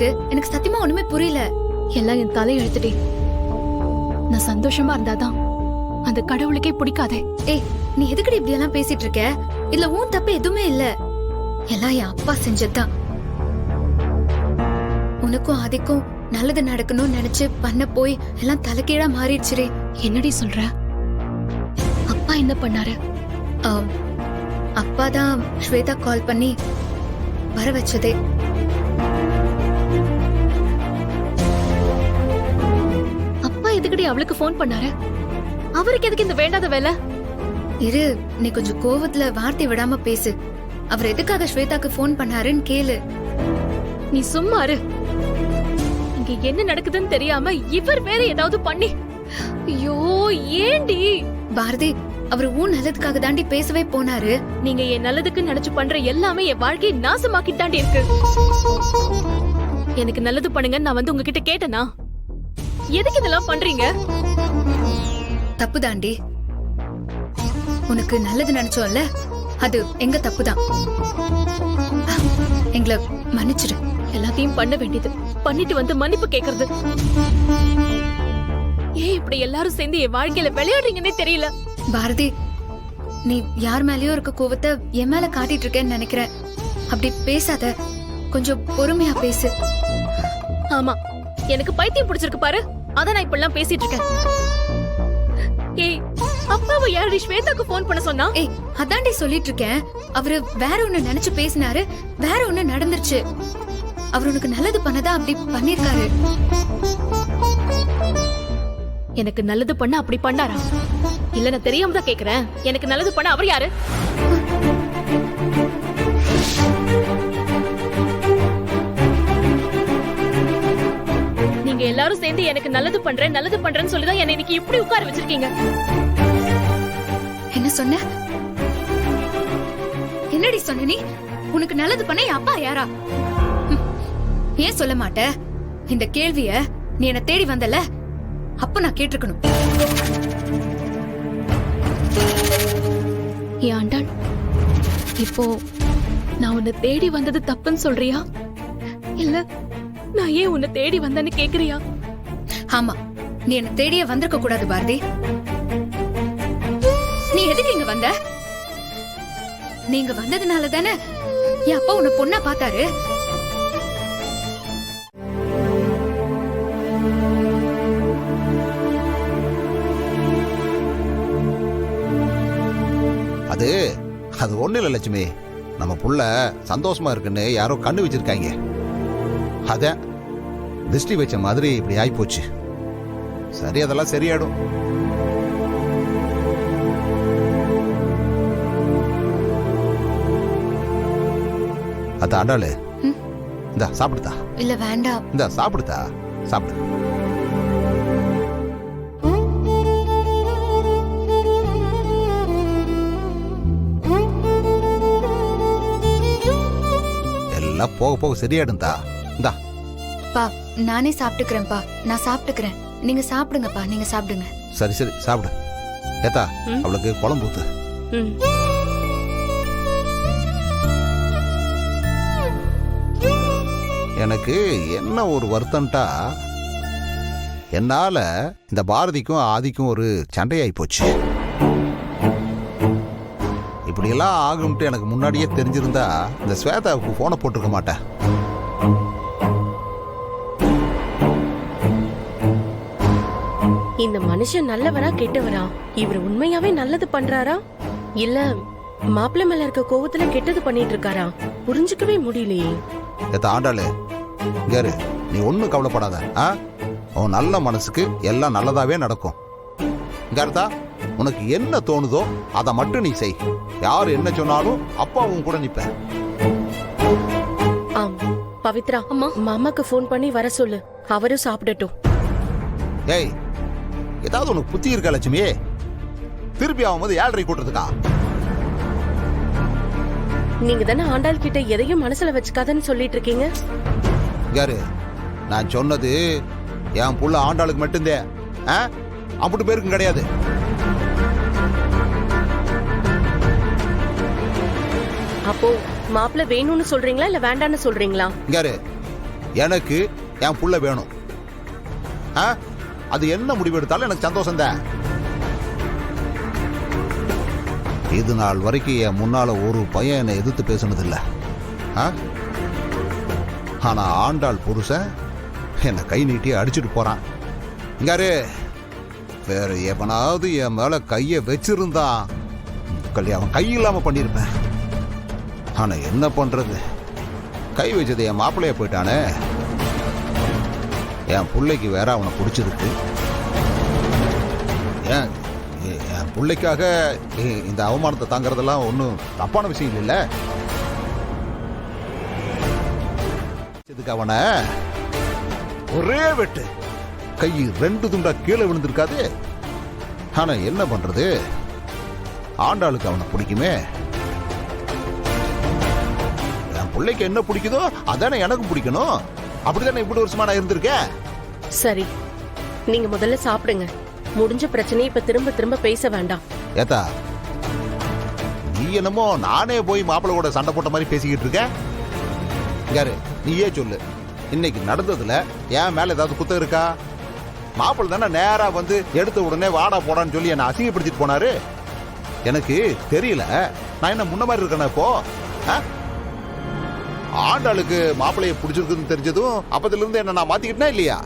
இருக்கு? எனக்கு சத்தியமா ஒண்ணுமே புரியல. எல்லாம் என் தலை எழுத்துடி. நான் சந்தோஷமா இருந்தாதான் அந்த கடவுளுக்கே பிடிக்காதே. ஏய், நீ எதுக்கடி இப்படி எல்லாம் பேசிட்டு இருக்க? இதுல உன் தப்பு எதுவுமே இல்ல. எல்லாம் என் அப்பா செஞ்சதுதான். உனக்கும் ஆதிக்கும் நல்லது நடக்கணும்னு நினைச்சு பண்ண போய் எல்லாம் தலைகீழா மாறிடுச்சுரே. என்னடி சொல்ற? அப்பா என்ன பண்ணாரு? அப்பாதான் ஸ்வேதா கால் பண்ணி வர வச்சதே. அப்பா எதுக்கடி அவளுக்கு போன் பண்ணாரு? அவருக்கு எதுக்கு இந்த வேண்டாத வேலை? இரு, நீ கொஞ்சம் கோவத்துல வார்த்தை விடாம பேசு. அவர் எதுக்காக ஸ்வேதாக்கு போன் பண்ணாருன்னு கேளு. நீ சும்மா இரு. இங்க என்ன நடக்குதுன்னு தெரியாம இவர் வேற ஏதாவது பண்ணி. ஐயோ ஏண்டி? பாரதி, அவர் ஊன் நல்லதுக்காக தாண்டி பேசவே போனாரு. நீங்க என் நல்லதுக்கு நினைச்சு பண்ற எல்லாமே என் வாழ்க்கையை நாசமாக்கிட்டாண்டி இருக்கு. எனக்கு நல்லது பண்ணுங்க நான் வந்து உங்ககிட்ட கேட்டனா? எதுக்கு இதெல்லாம் பண்றீங்க? தப்பு தாண்டி. உனக்கு நல்லது நினைச்சோம்ல, அது எங்க தப்புதான். எங்களை மன்னிச்சிரு. எல்லாத்தையும் பண்ண வேண்டியது பண்ணிட்டு வந்து மன்னிப்பு கேக்குறது. ஏன் இப்படி எல்லாரும் சேர்ந்து என் வாழ்க்கையில விளையாடுறீங்கன்னே தெரியல. பாரதி, நீ யார் மேலயோ இருக்க கோவத்தை என் மேல காட்டிட்டு இருக்கேன்னு நினைக்கிறேன். அப்படி பேசாத, கொஞ்சம் பொறுமையா பேசு. ஆமா, எனக்கு பைத்தியம் பிடிச்சிருக்கு பாரு. அதான் நான் இப்ப எல்லாம் பேசிட்டு இருக்கேன். ஏய், அப்பாவை யாரடி ஸ்வேதாக்கு போன் பண்ண சொன்னா? ஏய், அதாண்டி சொல்லிட்டு இருக்கேன். அவரு வேற ஒண்ணு நினைச்சு பேசினாரு, வேற ஒண்ணு நடந்துருச்சு. அவர் உனக்கு நல்லது பண்ணதா அப்படி பண்ணிருக்காரு. எனக்கு நல்லது பண்ண அப்படி பண்ணாரா? இல்ல நான் தெரியாம தான் கேக்குறேன். எனக்கு நல்லது பண்ண அவர் யாரு? நீங்க எல்லாரும் சேர்ந்து எனக்கு நல்லது பண்றேன்னு சொல்லிதான் என்னை இன்னைக்கு இப்படி உட்கார வச்சிருக்கீங்க. என்ன சொன்ன? என்னடி சொன்ன நீ? உனக்கு நல்லது பண்ண என் அப்பா யாரா? ஏன் சொல்ல மாட்ட? இந்த கேள்விய நீ என்ன தேடி வந்தல, அப்ப நான் கேட்டிருக்கணும். ஏன் ஆண்டாள், இப்போ நான் உன்னை தேடி வந்தது தப்புன்னு சொல்றியா? இல்ல நான் ஏன் உன்னை தேடி வந்தேன்னு கேக்குறியா? ஆமா, நீ என்ன தேடியே வந்திருக்க கூடாது பாரதி. நீ எதுக்கு இங்க வந்த? நீங்க வந்ததுனால தானே என் அப்பா உன்னை பொண்ணா பார்த்தாரு. அது ஒண்ணு இல்ல லட்சுமி, நம்ம புள்ள சந்தோஷமா இருக்குன்னு யாரோ கண்ணு வச்சிருக்காங்க. அத திருஷ்டி வச்ச மாதிரி இப்படி ஆயி போச்சு. சரி, அதெல்லாம் சரியாடும். அத ஆண்டாளு, இந்தா சாப்பிடுதா? இல்ல வேண்டாம். இந்தா சாப்பிடுதா, சாப்பிடு. போக போக சரியாடுந்தா. இந்தா பா, நானே சாப்பிட்டுக்கிறேன்ப்பா. நான் சாப்பிட்டுக்கிறேன். நீங்க சாப்பிடுங்கப்பா, நீங்க சாப்பிடுங்க. சரி சரி சாப்பிடு. ஏத்தா, அவளுக்கு குழம்பு ஊத்து. எனக்கு என்ன ஒரு வருத்தம்டா, என்னால இந்த பாரதிக்கும் ஆதிக்கும் ஒரு சண்டையாயி போச்சு. இப்படியெல்லாம் ஆகும்ட்டு எனக்கு முன்னாடியே தெரிஞ்சிருந்தா இந்த ஸ்வேதாவுக்கு போனை போட்டிருக்க மாட்டேன். இந்த மனுஷன் நல்லவரா கெட்டவரா? இவர் உண்மையாவே நல்லது பண்றாரா இல்ல மாப்பிள்ளை மேல இருக்க கோவத்துல கெட்டது பண்ணிட்டு இருக்காரா? புரிஞ்சுக்கவே முடியலையே. ஆண்டாளு, கேரு, நீ ஒண்ணும் கவலைப்படாத. அவன் நல்ல மனசுக்கு எல்லாம் நல்லதாவே நடக்கும். கருதா, உனக்கு என்ன தோணுதோ அதை மட்டும் நீ செய். யார் என்ன சொன்னாலும் அப்பாவும் கூட நிப்ப. பவித்ரா, அம்மா மாமாக்கு போன் பண்ணி வர சொல்லு, அவரும் சாப்பிடட்டும். ஏய், ஏதாவது உனக்கு புத்தி இருக்கா லட்சுமி? திருப்பி ஆகும்போது 7:30 கூட்டுறதுக்கா? நீங்க தானே ஆண்டாள் கிட்ட எதையும் மனசுல வச்சுக்காதன்னு சொல்லிட்டு இருக்கீங்க. யாரு? நான் சொன்னது என் புள்ள ஆண்டாளுக்கு மட்டும்தான், அப்படி பேருக்கும் கிடையாது. அப்போ மாப்பிள்ள வேணும்னு சொல்றீங்களா இல்ல வேண்டான்னு சொல்றீங்களா? யாரு? எனக்கு என் புள்ள வேணும். ஆ? அது என்ன முடிவு எடுத்தாலும் எனக்கு சந்தோஷம் தான். இது நாள் வரைக்கும் என் முன்னால ஒரு பையன் என்னை எதிர்த்து பேசுனது இல்ல. ஆனா ஆண்டாள் புருஷன் என்னை கை நீட்டி அடிச்சுட்டு போறான். இங்காரு வேற எவனாவது என் மேல கைய வச்சிருந்தா கல்யாணம் கை இல்லாம பண்ணிருப்பேன். ஆனா என்ன பண்றது, கை வச்சது என் மாப்பிள்ளைய போயிட்டானே. என் பிள்ளைக்கு வேற அவனை பிடிச்சிருக்கு. என் பிள்ளைக்காக இந்த அவமானத்தை தாங்கிறதெல்லாம் ஒன்றும் தப்பான விஷயம் இல்ல. அவனை ஒரே வெட்டு, கை 2 துண்டா கீழே விழுந்திருக்காது. ஆனா என்ன பண்றது, ஆண்டாளுக்கு அவனை பிடிக்குமே. என் பிள்ளைக்கு என்ன பிடிக்குதோ அதானே எனக்கும் பிடிக்கணும். அப்படிதானே இப்படி வருஷமா நான் இருந்திருக்கேன். சரி, நீங்க முதல்ல சாப்பிடுங்க. முடிஞ்ச பிரச்சனையை இப்ப திரும்ப திரும்ப பேச வேண்டாம். ஏத்தா, நீ என்னமோ நானே போய் மாப்பிள்ளை கூட சண்டை போட்ட மாதிரி பேசிக்கிட்டு இருக்க. யாரு நீயே சொல்லு, இன்னைக்கு நடந்ததுல என் மேல ஏதாவது குத்தம் இருக்கா? மாப்பிள்ளை தானே நேரா வந்து எடுத்த உடனே வாடா போடான்னு சொல்லி என்ன அசிங்கப்படுத்திட்டு போனாரு. எனக்கு தெரியல, நான் என்ன முன்ன மாதிரி இருக்கேனா இப்போ? ஆண்டாளுக்கு மாப்பிள்ளைய பிடிச்சிருக்குன்னு தெரிஞ்சதும் அப்பத்துல இருந்து என்ன நான் மாத்திக்கிட்டேனா இல்லையா?